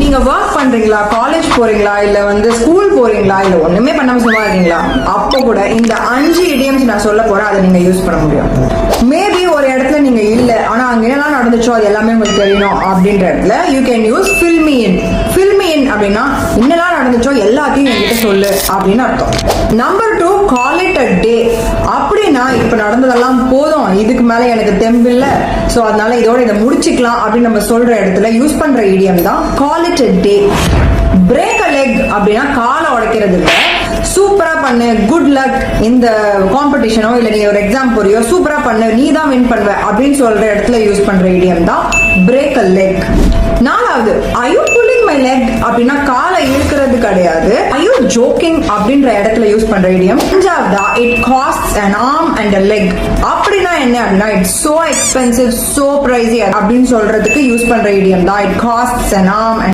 நீங்க ஒர்க் பண்றீங்களா, காலேஜ் போறீங்களா, இல்ல ஸ்கூல் போறீங்களா, இல்ல ஒண்ணுமே பண்ணாம சும்மா இருக்கீங்களா, அப்போ கூட இந்த 5 idioms நான் சொல்ல போறேன், அதை நீங்க யூஸ் பண்ண முடியும். மேபி ஒரு இடத்துல நீங்க இல்ல, ஆனா அங்க என்னெல்லாம் நடந்துச்சோ அது எல்லாமே உங்களுக்கு தெரியணும் அப்படின்ற இடத்துல you can use fill me in. fill me in அப்படின்னா என்னெல்லாம் நடந்துச்சோ எல்லாத்தையும் என்கிட்ட சொல்லு அப்படின்னு அர்த்தம். Number 2, call it a day. அப்படின்னா இப்ப நடந்ததெல்லாம் போதும், இதுக்கு மேல எனக்கு தெம்பு இல்ல, சோ அதனால இதோட இதை முடிச்சுக்கலாம் அப்படின்னு நம்ம சொல்ற இடத்துல யூஸ் பண்ற idiom தான் call it a day. break a leg அப்படின்னா காலை உடைக்கிறது இல்ல, சூப்பரா பண்ணு, குட் லக், இந்த காம்படிஷனோ இல்ல நீ ஒரு எக்ஸாம் போறியோ சூப்பரா பண்ணு, நீ தான் வின் பண்ணுவ அப்படின்னு சொல்ற இடத்துல யூஸ் பண்ற idiom தான் break a leg. 4வது, are you pulling my leg அப்படின்னா காலை இழுக்கிறது கிடையாது, are you joking அப்படின்ற இடத்துல யூஸ் பண்ற idiom. 5வது, it costs an arm and a leg. அப்படின்னா என்ன அப்படின்னா it's so expensive, so pricey அப்படின்னு சொல்றதுக்கு யூஸ் பண்ற idiom தான் it costs an arm and